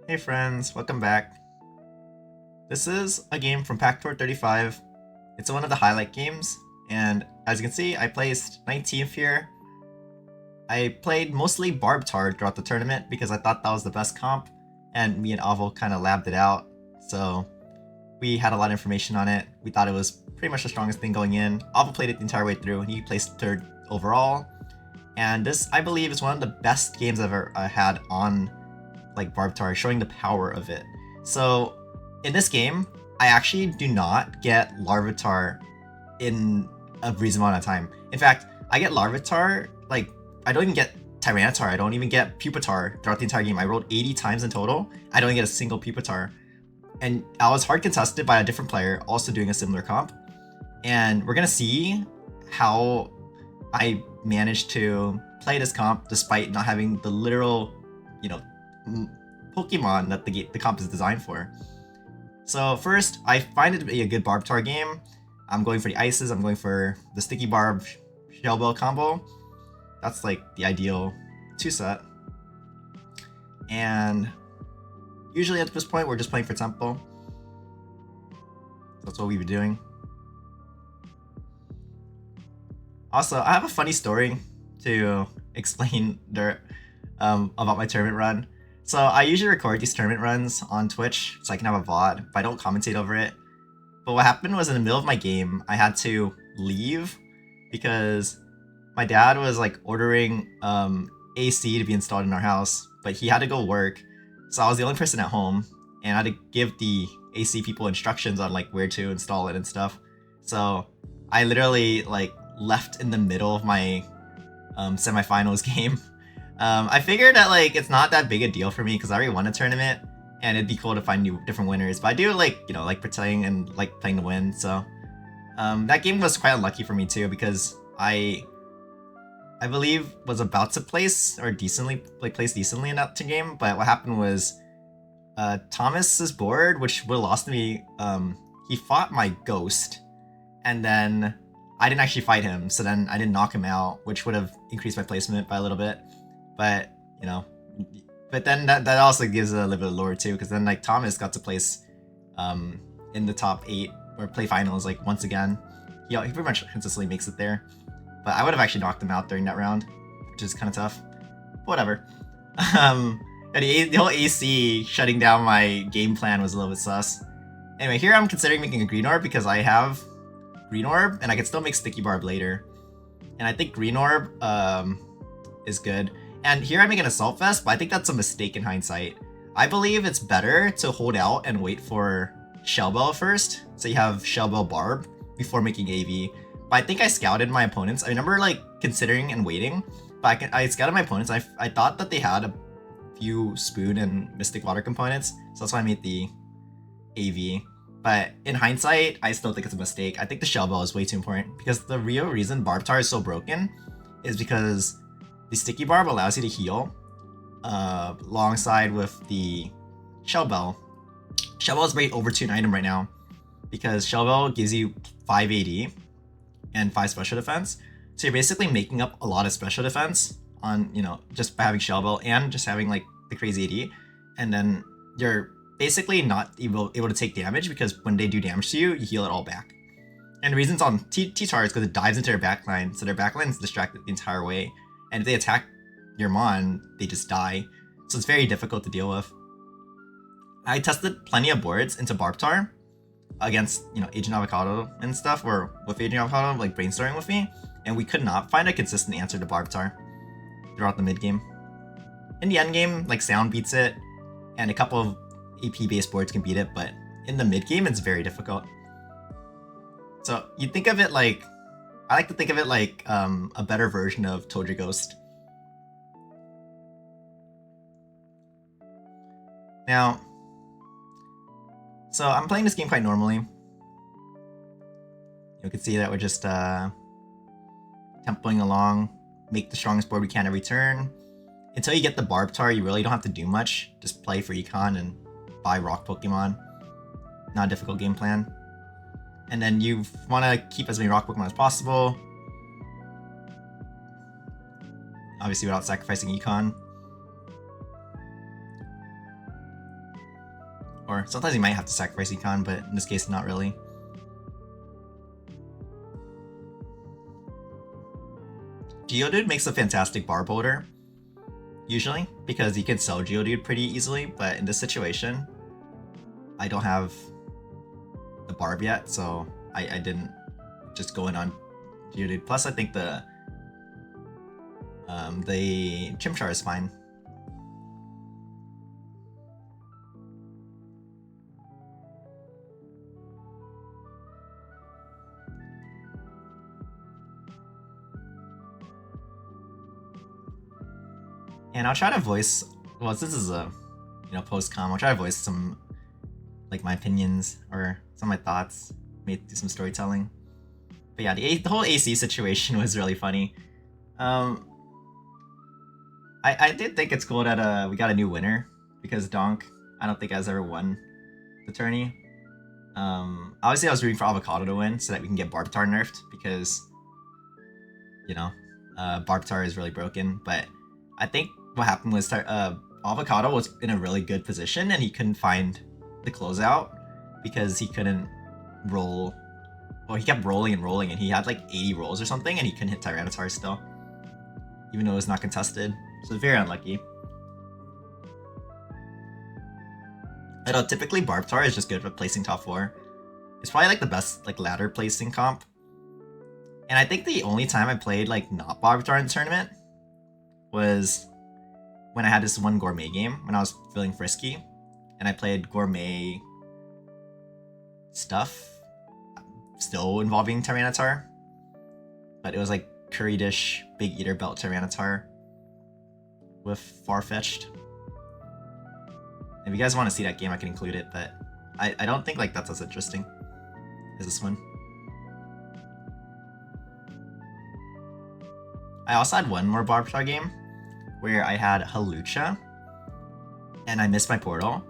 Hey friends, welcome back. This is a game from Pack Tour 35. It's one of the highlight games, and as you can see, I placed 19th here. I played mostly Barbtar throughout the tournament because I thought that was the best comp, and me and Avo kind of labbed it out, so we had a lot of information on it. We thought it was pretty much the strongest thing going in. Avo played it the entire way through, and he placed 3rd overall. And this, I believe, is one of the best games I've ever had on like Barbtar, showing the power of it. So in this game, I actually do not get Larvitar in a reasonable amount of time. In fact, I get Larvitar, like, I don't even get Tyranitar, I don't even get Pupitar throughout the entire game. I rolled 80 times in total, I don't even get a single Pupitar. And I was hard contested by a different player, also doing a similar comp. And we're gonna see how I managed to play this comp despite not having the literal, Pokemon that the comp is designed for. So first, I find it to be a good Barbtar game. I'm going for the Ices, I'm going for the Sticky Barb Shell Bell combo. That's like the ideal 2-set. And usually at this point, we're just playing for Tempo. That's what we've been doing. Also, I have a funny story to explain about my tournament run. So I usually record these tournament runs on Twitch so I can have a VOD, but I don't commentate over it. But what happened was in the middle of my game, I had to leave because my dad was like ordering AC to be installed in our house, but he had to go work. So I was the only person at home, and I had to give the AC people instructions on like where to install it and stuff. So I literally like left in the middle of my semifinals game. I figured that like it's not that big a deal for me because I already won a tournament, and it'd be cool to find different winners. But I do like like pretending and like playing to win. So that game was quite unlucky for me too because I believe was about to place or place decently in that game. But what happened was Thomas's board, which would have lost me. He fought my ghost, and then I didn't actually fight him. So then I didn't knock him out, which would have increased my placement by a little bit. But but then that also gives it a little bit of lore too, because then like Thomas got to place in the top 8 or play finals like once again. He pretty much consistently makes it there. But I would have actually knocked him out during that round, which is kind of tough. But whatever. The whole AC shutting down my game plan was a little bit sus. Anyway, here I'm considering making a Green Orb because I have Green Orb and I can still make Sticky Barb later. And I think Green Orb is good. And here I'm making an Assault Vest, but I think that's a mistake in hindsight. I believe it's better to hold out and wait for Shell Bell first, so you have Shell Bell Barb before making AV. But I think I scouted my opponents. I remember like considering and waiting, but I scouted my opponents. I thought that they had a few Spoon and Mystic Water components, so that's why I made the AV. But in hindsight, I still think it's a mistake. I think the Shell Bell is way too important because the real reason Barbtar is so broken is because the Sticky Barb allows you to heal alongside with the Shell Bell. Shell Bell is rated over 2 item right now because Shell Bell gives you 5 AD and 5 special defense. So you're basically making up a lot of special defense on, just by having Shell Bell and just having like the crazy AD. And then you're basically not able to take damage because when they do damage to you, you heal it all back. And the reasons on T-Tar is because it dives into their backline, so their backline is distracted the entire way. And if they attack your Mon, they just die. So it's very difficult to deal with. I tested plenty of boards into Barbtar against, Agent Avocado and stuff, or with Agent Avocado, like brainstorming with me, and we could not find a consistent answer to Barbtar throughout the mid game. In the end game, like Sound beats it, and a couple of AP-based boards can beat it, but in the mid game, it's very difficult. So you think of it like, I like to think of it like a better version of Toad Your Ghost. Now, so I'm playing this game quite normally. You can see that we're just tempoing along, make the strongest board we can every turn. Until you get the Barbtar, you really don't have to do much. Just play for econ and buy rock Pokemon. Not a difficult game plan. And then you want to keep as many rock Pokemon as possible. Obviously without sacrificing econ. Or sometimes you might have to sacrifice econ, but in this case, not really. Geodude makes a fantastic barb holder, usually, because you can sell Geodude pretty easily, but in this situation, I don't have the barb yet, so I didn't just go in on Geodude. Plus, I think the Chimchar is fine. And I'll try to voice, well, this is a, post-com, I'll try to voice some, like, my opinions or some of my thoughts, maybe do some storytelling. But yeah, the whole AC situation was really funny. I did think it's cool that we got a new winner, because Donk, I don't think has ever won the tourney. Obviously I was rooting for Avocado to win so that we can get Pupitar nerfed, because, Pupitar is really broken, but I think what happened was Avocado was in a really good position and he couldn't find the closeout because he couldn't roll. Well, he kept rolling and rolling and he had like 80 rolls or something and he couldn't hit Tyranitar still, even though it was not contested. So very unlucky. I know typically Pupitar is just good for placing top 4. It's probably like the best like ladder placing comp. And I think the only time I played like not Pupitar in the tournament was when I had this one gourmet game when I was feeling frisky and I played gourmet stuff still involving Tyranitar, but it was like curry dish big eater belt Tyranitar with Farfetch'd. If you guys want to see that game, I can include it, but I don't think like that's as interesting as this one. I also had one more Pupitar game where I had Halucha and I missed my portal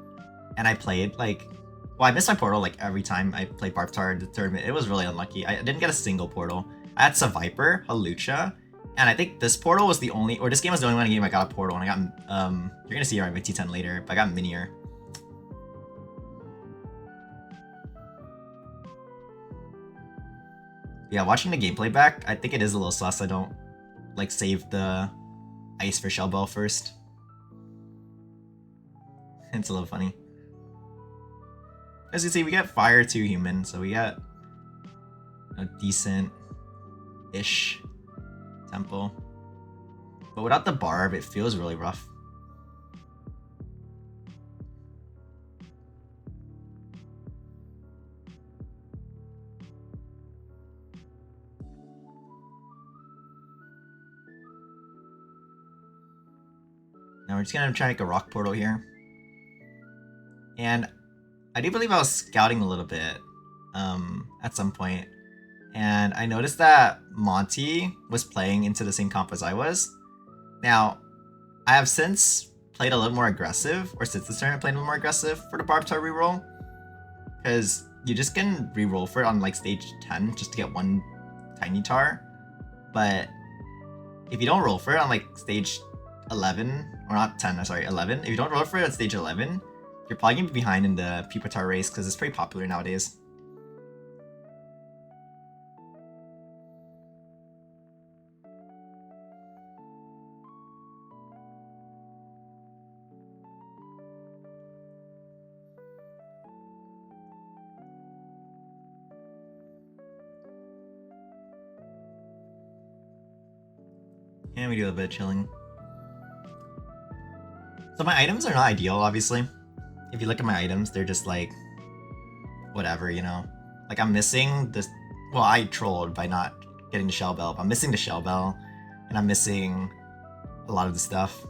and I played like, well, I missed my portal like every time I played Pupitar in the tournament. It was really unlucky. I didn't get a single portal. I had Seviper, Halucha, and I think this portal was the only, or this game was the only one game I got a portal, and I got, you're gonna see my T10 later, but I got Minior. Yeah, watching the gameplay back, I think it is a little sus. I don't like save the ice for Shell Bell first. It's a little funny. As you see, we got fire to human, so we got a decent-ish tempo. But without the barb, it feels really rough. Now we're just gonna try to make a rock portal here. And I do believe I was scouting a little bit at some point, and I noticed that Monty was playing into the same comp as I was. Now, I have since played a little more aggressive, or since this tournament played a little more aggressive for the Pupitar reroll, because you just can reroll for it on like stage 10 just to get one tiny tar, but if you don't roll for it on like stage 11, or not 10, sorry, 11, if you don't roll for it at stage 11, you're probably gonna be behind in the Pupitar race because it's pretty popular nowadays. And we do a bit of chilling. So my items are not ideal, obviously. If you look at my items, they're just like, whatever, Like I'm missing this, well, I trolled by not getting the Shell Bell, but I'm missing the Shell Bell, and I'm missing a lot of the stuff.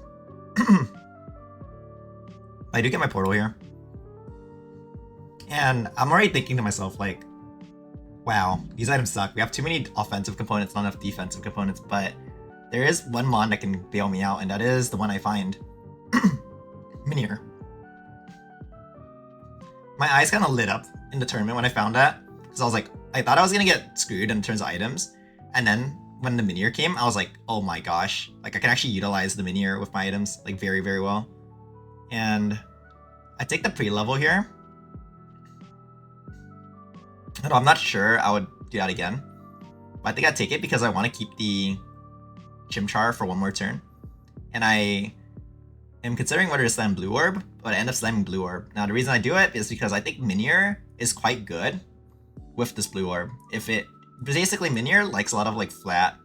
I do get my portal here. And I'm already thinking to myself, like, wow, these items suck. We have too many offensive components, not enough defensive components, but there is one mon that can bail me out, and that is the one I find. Minior. My eyes kind of lit up in the tournament when I found that, because I was like, I thought I was gonna get screwed in terms of items, and then when the Minior came, I was like, oh my gosh, like I can actually utilize the Minior with my items like very, very well. And I take the pre-level here, Although I'm not sure I would do that again. But I think I'd take it because I want to keep the Chimchar for one more turn. And I am considering whether to slam Blue Orb, but I end up slamming Blue Orb. Now the reason I do it is because I think Minior is quite good with this Blue Orb. Basically Minior likes a lot of like flat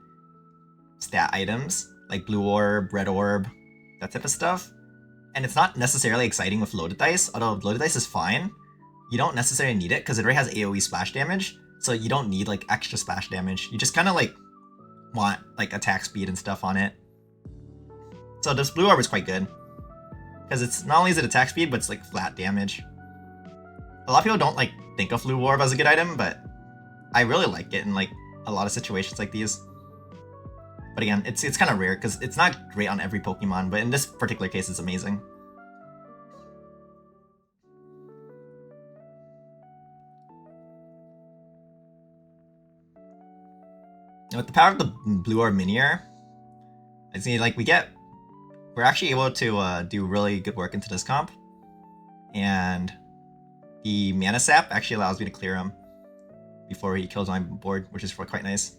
stat items, like Blue Orb, Red Orb, that type of stuff. And it's not necessarily exciting with Loaded Dice, although Loaded Dice is fine. You don't necessarily need it because it already has AoE splash damage, so you don't need like extra splash damage. You just kind of like want like attack speed and stuff on it. So this Blue Orb is quite good because it's not only is it attack speed, but it's like flat damage. A lot of people don't like think of Blue Orb as a good item, but I really like it in like a lot of situations like these. But again, it's kind of rare because it's not great on every Pokemon, but in this particular case, it's amazing. Now, with the power of the Blue Orb Minior, I see like we're actually able to do really good work into this comp, and the Mana Sap actually allows me to clear him before he kills my board, which is quite nice.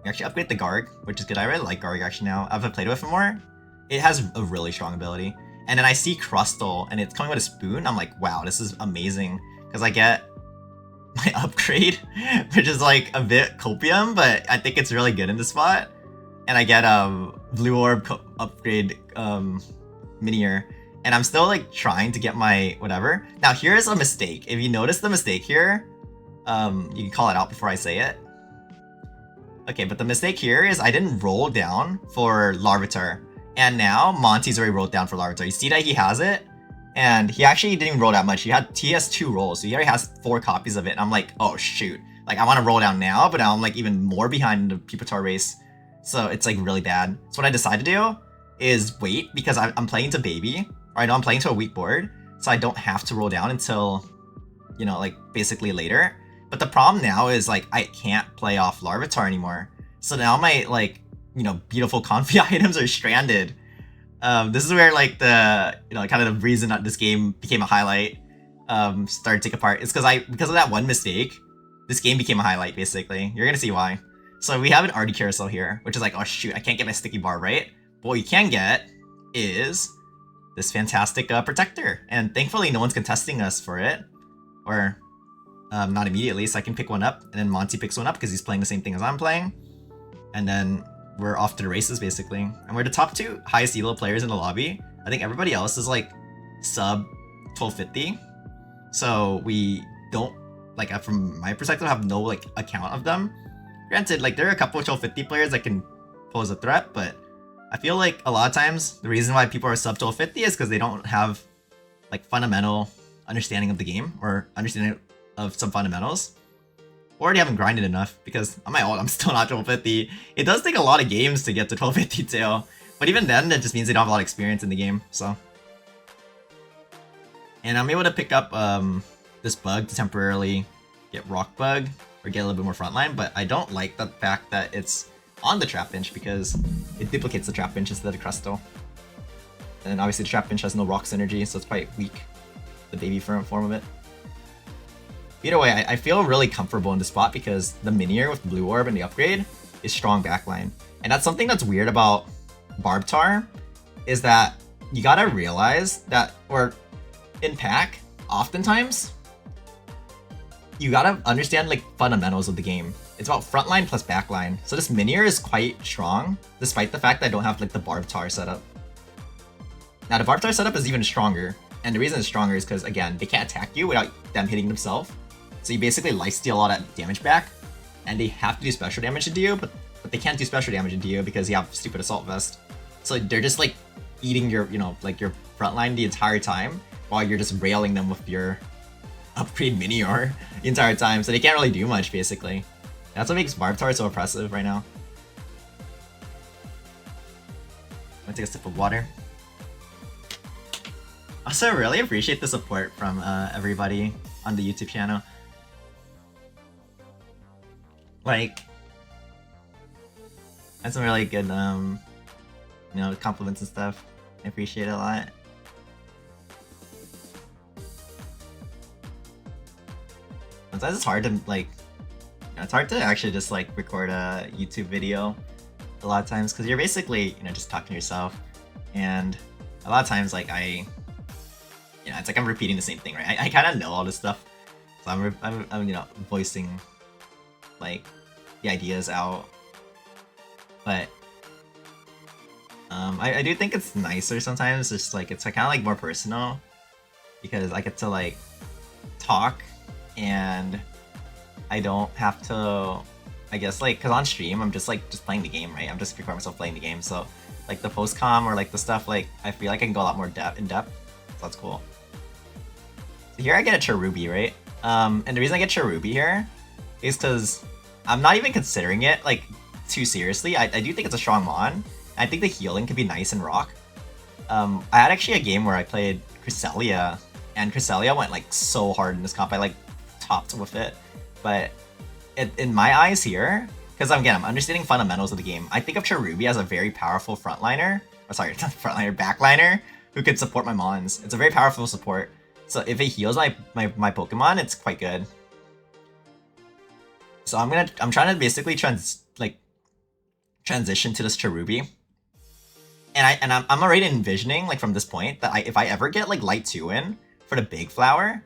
We actually upgrade the Garg, which is good. I really like Garg actually now. I've played with it more. It has a really strong ability. And then I see Crustle and it's coming with a spoon. I'm like, wow, this is amazing. Because I get my upgrade, which is like a bit copium, but I think it's really good in this spot. And I get Blue Orb upgrade Minior. And I'm still like trying to get my whatever. Now here's a mistake. If you notice the mistake here, you can call it out before I say it. Okay, but the mistake here is I didn't roll down for Larvitar. And now Monty's already rolled down for Larvitar. You see that he has it? And he actually didn't roll that much. He has 2 rolls, so he already has 4 copies of it. And I'm like, oh shoot. Like I want to roll down now, but now I'm like even more behind the Pupitar race. So it's like really bad. So what I decided to do is wait because I'm playing to baby. Or I know I'm playing to a weak board. So I don't have to roll down until, you know, like basically later. But the problem now is like I can't play off Larvitar anymore. So now my like, you know, beautiful Confi items are stranded. This is where like the, you know, kind of the reason that this game became a highlight started to take apart. It's because of that one mistake, this game became a highlight basically. You're gonna see why. So we have an RD carousel here, which is like, oh shoot, I can't get my sticky bar right. But what you can get is this fantastic protector. And thankfully no one's contesting us for it. Or not immediately, so I can pick one up, and then Monty picks one up because he's playing the same thing as I'm playing. And then we're off to the races, basically. And we're the top 2 highest elo players in the lobby. I think everybody else is like sub 1250. So we don't, like from my perspective, have no like account of them. Granted, like there are a couple of 1250 players that can pose a threat, but I feel like a lot of times the reason why people are sub 1250 is because they don't have like fundamental understanding of the game or understanding of some fundamentals, or they haven't grinded enough, because on my ult I'm still not 1250. It does take a lot of games to get to 1250 too, but even then that just means they don't have a lot of experience in the game. So, and I'm able to pick up this bug to temporarily get Rock Bug or get a little bit more frontline, but I don't like the fact that it's on the Trap Bench because it duplicates the Trap Bench instead of Crustle. And obviously the Trap Bench has no rock synergy, so it's quite weak, the baby form of it. Either way, I feel really comfortable in this spot because the Minior with Blue Orb and the upgrade is strong backline. And that's something that's weird about Barbtar, is that you gotta realize that, or in pack, oftentimes, you gotta understand like fundamentals of the game. It's about frontline plus backline. So this Minior is quite strong, despite the fact that I don't have like the Barbtar setup. Now the Barbtar setup is even stronger. And the reason it's stronger is because, again, they can't attack you without them hitting themselves. So you basically lifesteal all that damage back, and they have to do special damage into you, but they can't do special damage into you because you have stupid Assault Vest. So they're just like eating your, you know, like your frontline the entire time, while you're just railing them with your upgrade Minior the entire time. So they can't really do much, basically. That's what makes Barbtar so oppressive right now. I'm gonna take a sip of water. Also, I really appreciate the support from everybody on the YouTube channel. Like, that's some really good, you know, compliments and stuff. I appreciate it a lot. sometimes it's hard to like, it's hard to actually just like record a YouTube video a lot of times because you're basically just talking to yourself, and a lot of times like it's like I'm repeating the same thing, right? I kind of know all this stuff, so I'm voicing like the ideas out, but I do think it's nicer sometimes. Just like it's kind of like more personal because I get to like talk and I don't have to, I guess, like, because on stream I'm just playing the game, right? I'm just recording myself playing the game, so like the post-com or like the stuff, like I feel like I can go a lot more in depth, so that's cool. So here I get a Cherubi, right? And the reason I get Cherubi here is because I'm not even considering it like too seriously. I do think it's a strong mon. I think the healing could be nice in rock. I had actually a game where I played Cresselia, and Cresselia went like so hard in this comp. I like topped with it, but in my eyes here, because again, I'm understanding fundamentals of the game, I think of Cherubi as a very powerful frontliner, or sorry, not frontliner, backliner, who could support my mons. It's a very powerful support, so if it heals my Pokemon, it's quite good. So I'm trying to basically transition to this Cherubi, and I'm already envisioning like from this point that if I ever get like Light 2 in for the big flower,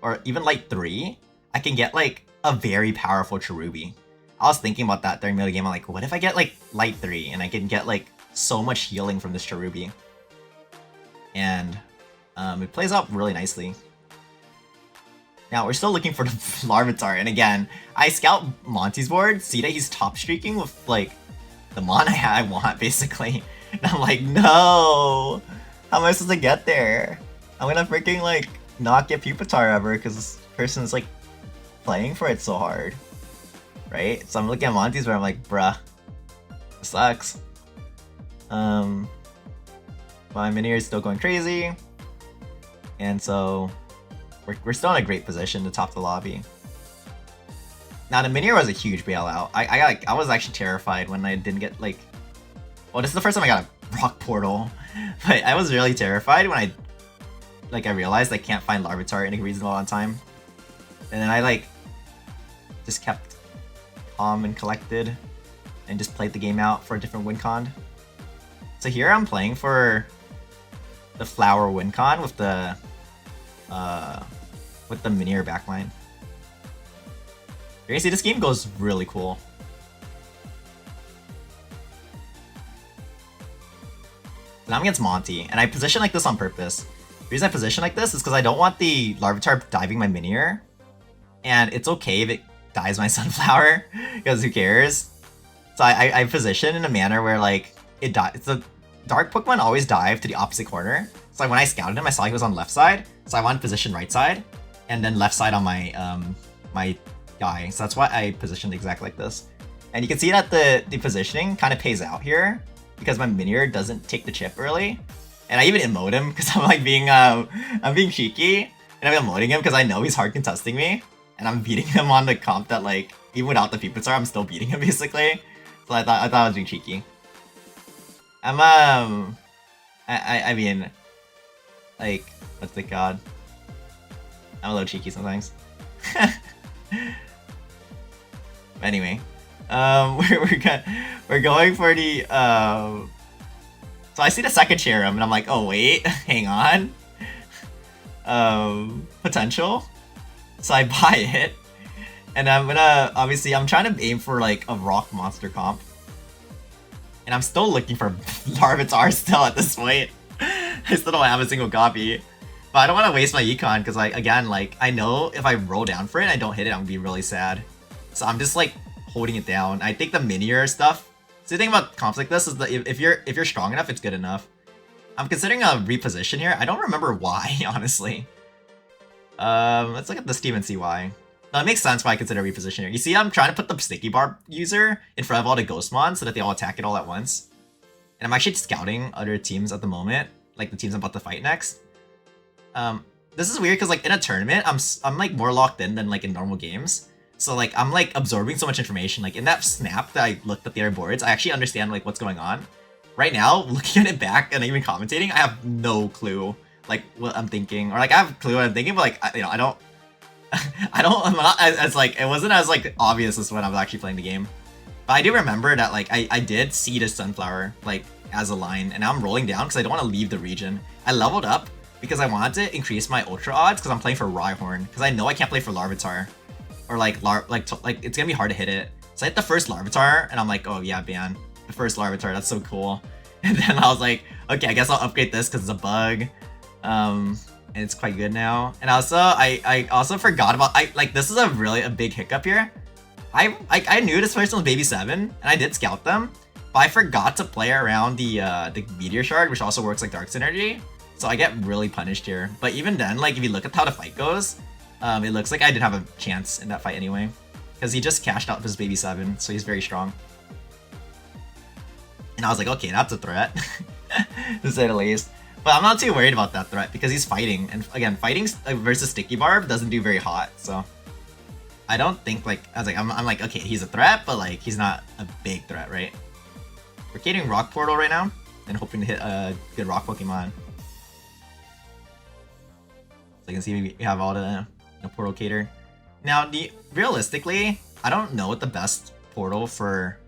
or even Light 3, I can get like a very powerful Cherubi. I was thinking about that during the game. I'm like, what if I get like Light 3 and I can get like so much healing from this Cherubi? And it plays out really nicely. Now we're still looking for the Larvitar, and again, I scout Monty's board, see that he's top streaking with like the mon I want basically, and I'm like, no, how am I supposed to get there? I'm gonna freaking like not get Pupitar ever because this person's like playing for it so hard, right? So I'm looking at Monty's where I'm like, bruh, this sucks. My Minior is still going crazy, and so we're still in a great position to top the lobby. Now the Minior was a huge bailout. I was actually terrified when I didn't get like, well, this is the first time I got a rock portal, but I was really terrified when I realized I can't find Larvitar in a reasonable amount of time. And then I like just kept calm and collected and just played the game out for a different win con. So here I'm playing for the flower win con with the Minior backline. You're gonna see this game goes really cool. And I'm against Monty, and I position like this on purpose. The reason I position like this is because I don't want the Larvitar diving my Minior, and it's okay if it dies my Sunflower, because who cares? So I position in a manner where like it dies. The dark Pokemon always dive to the opposite corner. So like, when I scouted him, I saw he was on the left side, so I wanted to position right side, and then left side on my my guy. So that's why I positioned exactly like this. And you can see that the positioning kind of pays out here because my Minior doesn't take the chip early. And I even emote him because I'm like I'm being cheeky, and I'm emoting him because I know he's hard contesting me, and I'm beating him on the comp that like even without the Pupitar, I'm still beating him basically. So I thought I was being cheeky. I mean, like, what's it called? I'm a little cheeky sometimes. Anyway, we're going for the so I see the second Cherum and I'm like, oh wait, hang on. Potential. So I buy it, and I'm obviously I'm trying to aim for like a rock monster comp, and I'm still looking for Larvitar still at this point. I still don't have a single copy, but I don't want to waste my econ because again, I know if I roll down for it and I don't hit it, I'm gonna be really sad. So I'm just like holding it down. I think the Minior stuff. So the thing about comps like this is that if you're strong enough, it's good enough. I'm considering a reposition here. I don't remember why, honestly. Let's look at this team and see why. No, it makes sense why I consider reposition here. You see, I'm trying to put the Sticky Barb user in front of all the Ghostmon so that they all attack it all at once. And I'm actually scouting other teams at the moment, like the teams I'm about to fight next. This is weird because like in a tournament, I'm like more locked in than like in normal games. So like I'm like absorbing so much information. Like in that snap that I looked at the other boards, I actually understand like what's going on. Right now, looking at it back and even commentating, I have no clue like what I'm thinking, or like I have a clue what I'm thinking, but like I don't I'm not as like, it wasn't as like obvious as when I was actually playing the game. But I do remember that like I did see the sunflower like as a line, and now I'm rolling down because I don't want to leave the region. I leveled up because I wanted to increase my ultra odds because I'm playing for Rhyhorn, because I know I can't play for Larvitar, or like it's gonna be hard to hit it. So I hit the first Larvitar and I'm like, oh yeah, man, the first Larvitar, that's so cool. And then I was like, okay, I guess I'll upgrade this because it's a bug. And it's quite good now. And also, I also forgot about, this is a big hiccup here. I knew this person was Baby 7, and I did scout them, but I forgot to play around the Meteor Shard, which also works like Dark Synergy. So I get really punished here. But even then, like, if you look at how the fight goes, it looks like I did have a chance in that fight anyway. Because he just cashed out his Baby 7, so he's very strong. And I was like, okay, that's a threat, to say the least. But I'm not too worried about that threat because he's fighting. And again, fighting versus Sticky Barb doesn't do very hot, so I don't think, like, I'm like, okay, he's a threat, but like, he's not a big threat, right? We're catering Rock Portal right now and hoping to hit a good Rock Pokemon. So you can see we have all the Portal Cater. Now, realistically, I don't know what the best portal for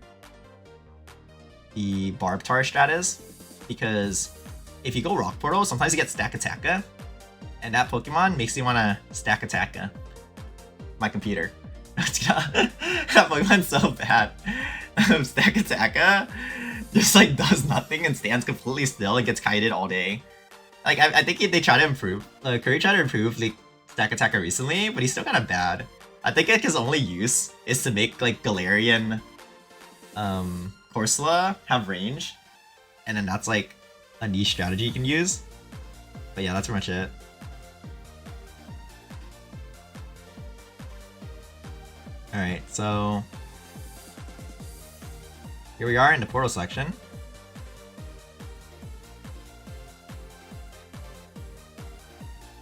the Barbtar strat is, because if you go Rock Portal, sometimes you get Stack Attacka, and that Pokemon makes you want to Stack Attacka. My computer. That Pokemon's so bad. Stack Attacka just like does nothing and stands completely still and gets kited all day. Like, I think they try to improve. Curry tried to improve like Stack Attacka recently, but he's still kind of bad. I think like his only use is to make like Galarian Corsola have range, and then that's like a niche strategy you can use. But yeah, that's pretty much it. Alright, so here we are in the portal section.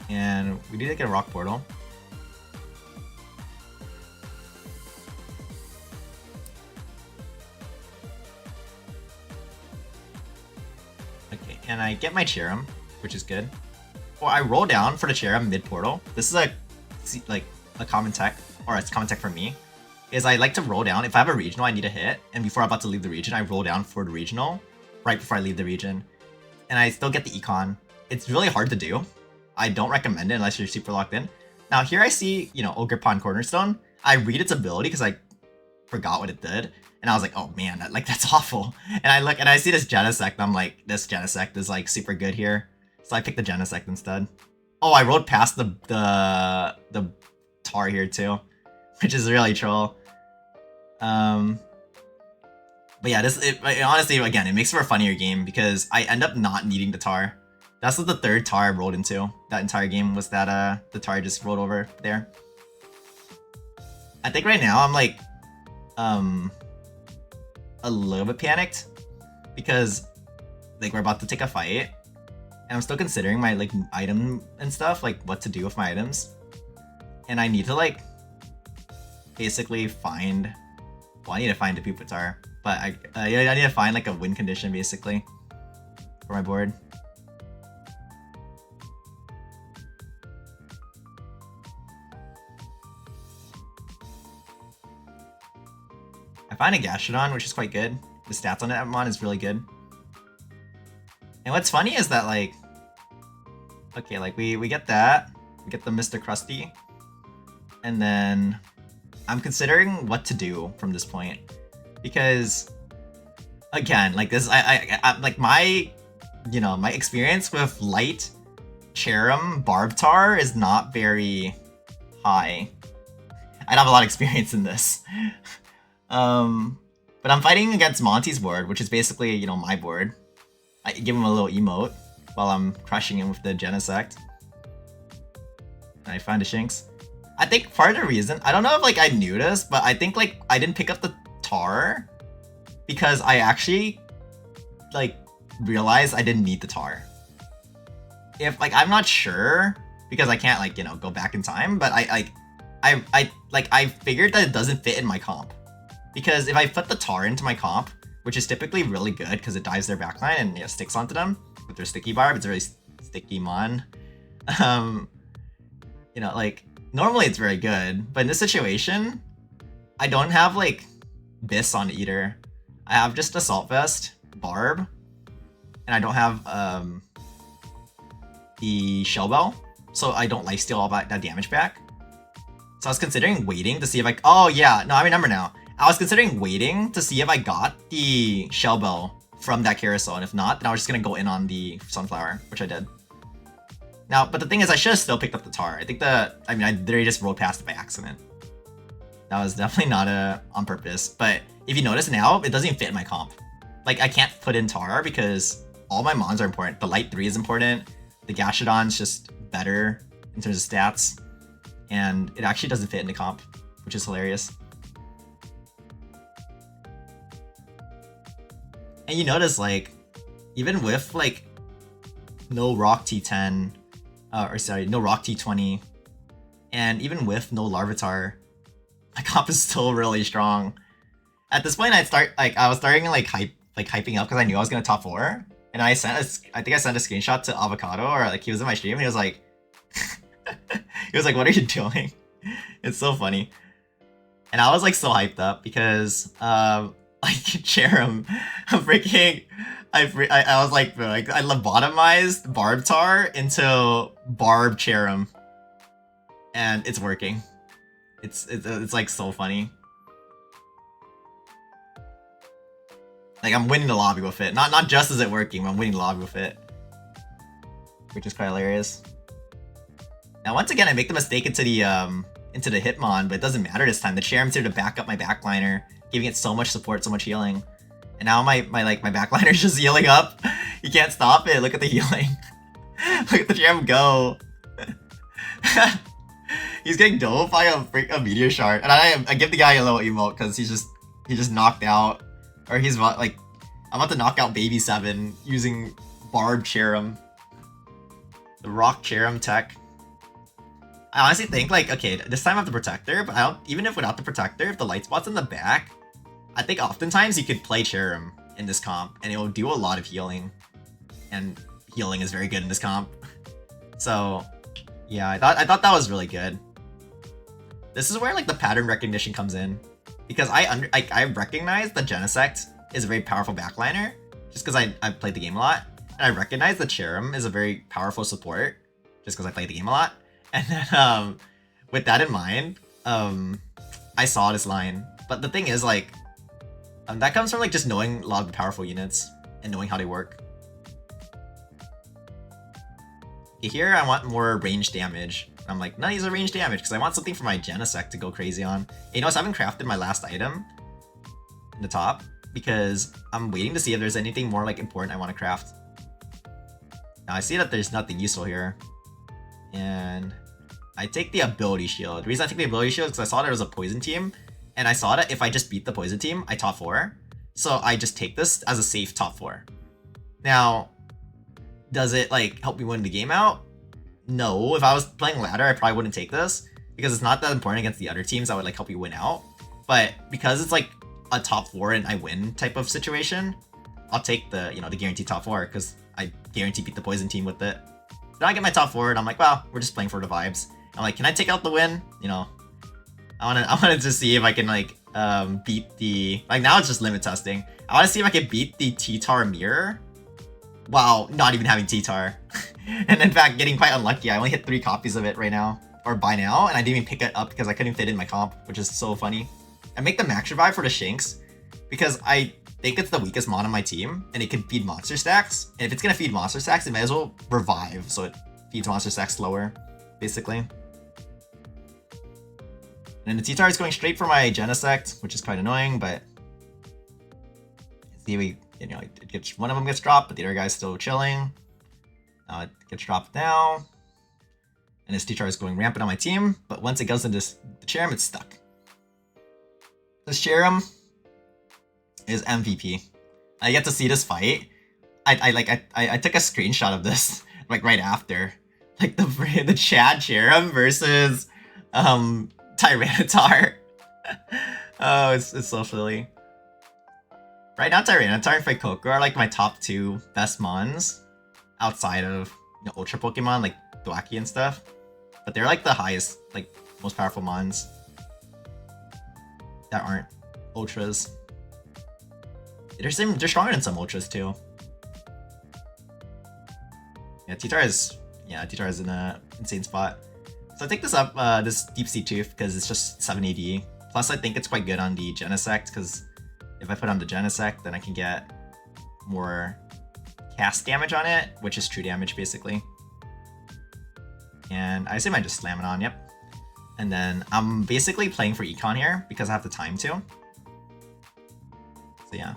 And we did get a rock portal. Okay, and I get my Cherim, which is good. Well, I roll down for the Cherim mid-portal. This is a common tech, or it's common tech for me, is I like to roll down. If I have a regional I need to hit, and before I'm about to leave the region, I roll down for the regional, right before I leave the region. And I still get the econ. It's really hard to do. I don't recommend it unless you're super locked in. Now here I see, Ogre Pond Cornerstone. I read its ability because I forgot what it did. And I was like, oh man, that's awful. And I look and I see this Genesect, and I'm like, this Genesect is like super good here. So I picked the Genesect instead. Oh, I rode past the Tar here too, which is really troll. But yeah, honestly, again, it makes for a funnier game because I end up not needing the Tar. That's what the third Tar I rolled into. That entire game was that the Tar just rolled over there. I think right now I'm like a little bit panicked because like we're about to take a fight and I'm still considering my like item and stuff, like what to do with my items. And I need to like basically find, well, I need to find the Pupitar, but I need to find like a win condition basically for my board. I find a Gastrodon, which is quite good. The stats on it is really good. And what's funny is that like, okay, like we get that, we get the Mr. Krusty, and then I'm considering what to do from this point because, again, like this, I like my, my experience with Light Cherim Barbtar is not very high. I don't have a lot of experience in this. But I'm fighting against Monty's board, which is basically, my board. I give him a little emote while I'm crushing him with the Genesect. And I find a Shinx. I think part of the reason, I don't know if like I knew this, but I think like I didn't pick up the Tar because I actually like realized I didn't need the Tar. If like, I'm not sure because I can't like, go back in time, but I figured that it doesn't fit in my comp. Because if I put the Tar into my comp, which is typically really good because it dives their backline and sticks onto them with their Sticky Barb, it's a very sticky mon. Like Normally it's very good, but in this situation, I don't have like this on Eater. I have just Assault Vest, Barb, and I don't have the Shell Bell, so I don't lifesteal all that damage back. So I was considering waiting to see if oh yeah, no, I remember now. I was considering waiting to see if I got the Shell Bell from that carousel, and if not, then I was just gonna go in on the Sunflower, which I did. Now, but the thing is, I should have still picked up the Tar. I think I literally just rolled past it by accident. That was definitely not on purpose, but if you notice now, it doesn't even fit in my comp. Like, I can't put in Tar because all my mons are important. The Light 3 is important, the Gashadon's just better in terms of stats, and it actually doesn't fit into comp, which is hilarious. And you notice, like, even with, like, no Rock T10, no Rock T20, and even with no Larvitar, my comp is still really strong. At this point, I was starting like hyping up because I knew I was gonna top 4, and I think I sent a screenshot to Avocado, or like he was in my stream, and he was like, "What are you doing?" It's so funny, and I was like so hyped up because like Cherim, freaking. I was like I lobotomized Barbtar into Barb Cherim, and it's working. It's like so funny. Like, I'm winning the lobby with it. Not just is it working, but I'm winning the lobby with it, which is quite hilarious. Now, once again, I make the mistake into the Hitmon, but it doesn't matter this time. The Cherim's here to back up my backliner, giving it so much support, so much healing. And now my backliner is just healing up. You can't stop it. Look at the healing. Look at the Cherim go. He's getting dove by a meteor shard, and I give the guy a little emote because he just knocked out, or he's like, I'm about to knock out Baby 7 using Barb Cherim, the Rock Cherim tech. I honestly think, like, okay, this time I have the Protector, but even if without the Protector, if the light spot's in the back, I think oftentimes you could play Cherim in this comp, and it will do a lot of healing, and healing is very good in this comp. So yeah, I thought that was really good. This is where like the pattern recognition comes in, because I recognize that Genesect is a very powerful backliner just because I've played the game a lot, and I recognize that Cherim is a very powerful support just because I played the game a lot. And then with that in mind, I saw this line. But the thing is, like, that comes from like just knowing a lot of the powerful units and knowing how they work. Okay, here I want more range damage. I'm like, none of these are range damage because I want something for my Genesect to go crazy on. And you know, so I haven't crafted my last item in the top because I'm waiting to see if there's anything more like important I want to craft. Now I see that there's nothing useful here, and I take the ability shield. The reason I take the ability shield is because I saw there was a poison team, and I saw that if I just beat the poison team, I top 4. So I just take this as a safe top 4. Now, does it like help me win the game out? No. If I was playing ladder, I probably wouldn't take this because it's not that important against the other teams that would like help you win out. But because it's like a top 4 and I win type of situation, I'll take the, you know, the guaranteed top 4 because I guarantee beat the poison team with it. Then I get my top 4 and I'm like, wow, we're just playing for the vibes. I'm like, can I take out the win? You know, I wanna just see if I can like beat the, like, now it's just limit testing. I wanna see if I can beat the T-Tar mirror. Wow, not even having T-Tar. And in fact, getting quite unlucky. I only hit 3 copies of it right now, or by now, and I didn't even pick it up because I couldn't fit in my comp, which is so funny. I make the max revive for the Shinx because I think it's the weakest mon on my team, and it can feed monster stacks. And if it's gonna feed monster stacks, it may as well revive, so it feeds monster stacks slower, basically. And then the T-Tar is going straight for my Genesect, which is quite annoying, but see, you know, one of them gets dropped, but the other guy's still chilling. It gets dropped now, and this T-Tar is going rampant on my team. But once it goes into the Cherim, it's stuck. This Cherim is MVP. I get to see this fight. I took a screenshot of this like right after, like the Chad Cherim versus Tyranitar. Oh, it's so silly. Right now, Tyranitar and Fuecoco are like my top 2 best mons outside of, you know, Ultra Pokemon like Thwackey and stuff. but they're like the highest, like most powerful mons that aren't ultras. They're stronger than some ultras too. Yeah, T-Tar is in a insane spot. So I take this up, this Deep Sea Tooth, because it's just 7 AD. Plus I think it's quite good on the Genesect, because if I put on the Genesect, then I can get more cast damage on it, which is true damage basically. And I assume I just slam it on, yep. And then I'm basically playing for econ here because I have the time to. So yeah.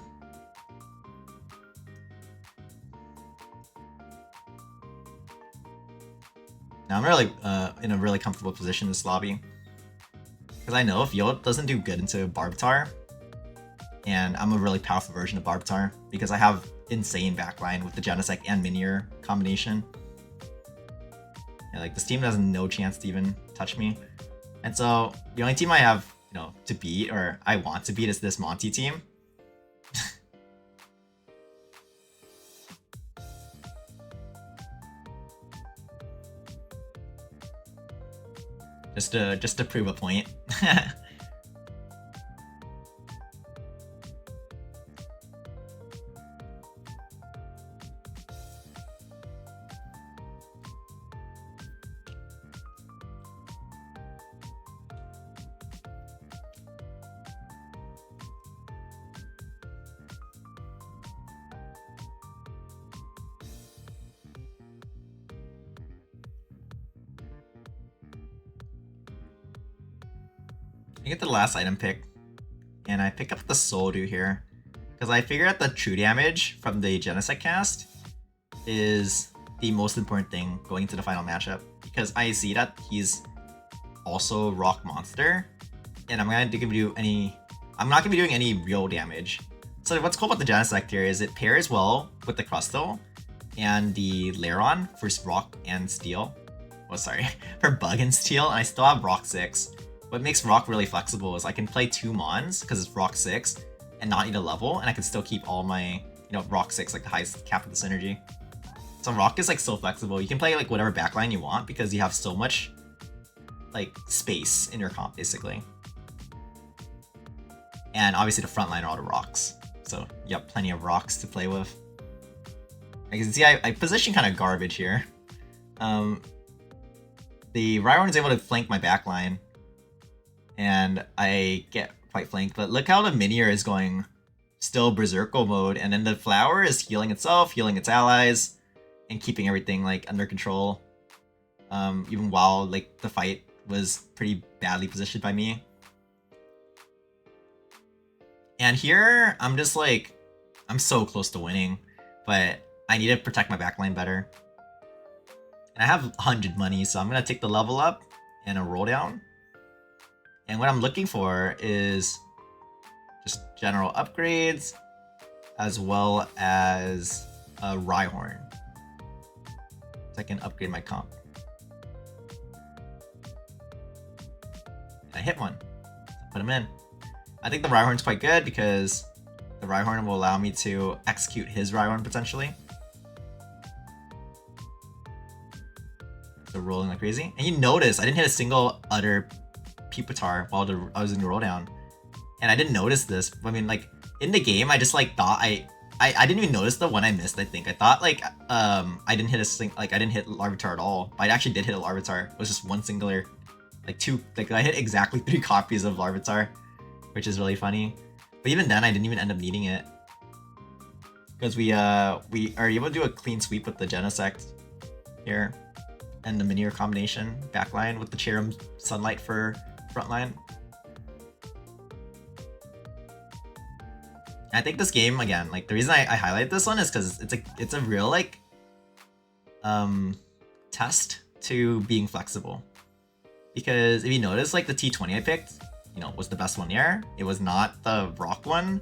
Now I'm really in a really comfortable position in this lobby. Because I know if Yield doesn't do good into Barbitar, and I'm a really powerful version of Barbitar because I have insane backline with the Genesect and Minior combination. Yeah, like this team has no chance to even touch me. And so the only team I have, you know, to beat, or I want to beat, is this Monty team. just to prove a point. I get the last item pick, and I pick up the Soldu here, because I figure out the true damage from the Genesect cast is the most important thing going into the final matchup, because I see that he's also Rock Monster, and I'm not gonna be doing any real damage. So what's cool about the Genesect here is it pairs well with the Crustle and the Lairon for Rock and Steel. Oh, sorry, for Bug and Steel, and I still have Rock 6. What makes Rock really flexible is I can play 2 Mons, because it's Rock 6, and not need a level, and I can still keep all my, you know, Rock 6, like the highest cap of the synergy. So Rock is like so flexible. You can play like whatever backline you want because you have so much like space in your comp, basically. And obviously the front line are all the rocks. So you have plenty of rocks to play with. As you can see, I position kind of garbage here. The Rhyhorn is able to flank my backline, and I get quite flanked, but look how the Minior is going still Berserko mode, and then the Flower is healing itself, healing its allies, and keeping everything like under control. Even while like the fight was pretty badly positioned by me. And here, I'm just like, I'm so close to winning, but I need to protect my backline better. And I have 100 money, so I'm gonna take the level up and a roll down. And what I'm looking for is just general upgrades, as well as a Rhyhorn. So I can upgrade my comp. I hit one. Put him in. I think the Rhyhorn's quite good because the Rhyhorn will allow me to execute his Rhyhorn potentially. So rolling like crazy. And you notice I didn't hit a single other Pupitar while I was in the roll down. And I didn't notice this. I mean, like, in the game, I just, like, thought I didn't even notice the one I missed, I think. I thought, like, I didn't hit I didn't hit Larvitar at all. But I actually did hit a Larvitar. It was just one singular, like, I hit exactly 3 copies of Larvitar, which is really funny. But even then, I didn't even end up needing it. Because we are able to do a clean sweep with the Genesect here. And the Minior combination backline with the Cherrim Sunlight for frontline. I think this game, again, like the reason I highlight this one is because it's a real like test to being flexible. Because if you notice, like the T20 I picked, you know, was the best one here. It was not the rock one.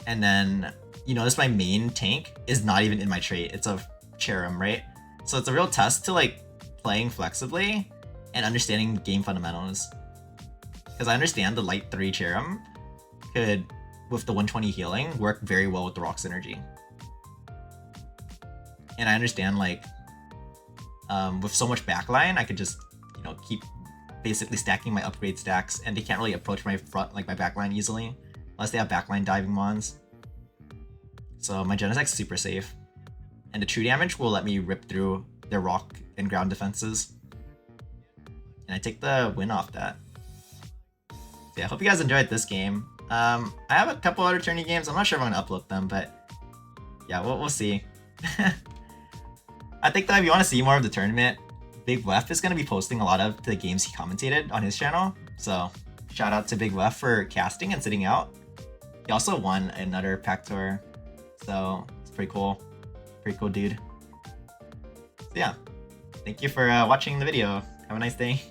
And then you notice my main tank is not even in my trait. It's a Cherrim, right? So it's a real test to like playing flexibly and understanding game fundamentals. Because I understand the light 3 Cherrim could, with the 120 healing, work very well with the rock synergy. And I understand like with so much backline, I could just, you keep basically stacking my upgrade stacks, and they can't really approach my front, like my backline easily, unless they have backline diving mons. So my Genesec's super safe. And the true damage will let me rip through their rock and ground defenses. And I take the win off that. So yeah, I hope you guys enjoyed this game. I have a couple other tourney games. I'm not sure if I'm gonna upload them, but yeah, we'll see. I think that if you want to see more of the tournament, Big Wef is gonna be posting a lot of the games he commentated on his channel. So shout out to Big Wef for casting and sitting out. He also won another pack tour, so it's pretty cool. Pretty cool dude. So yeah, thank you for watching the video. Have a nice day.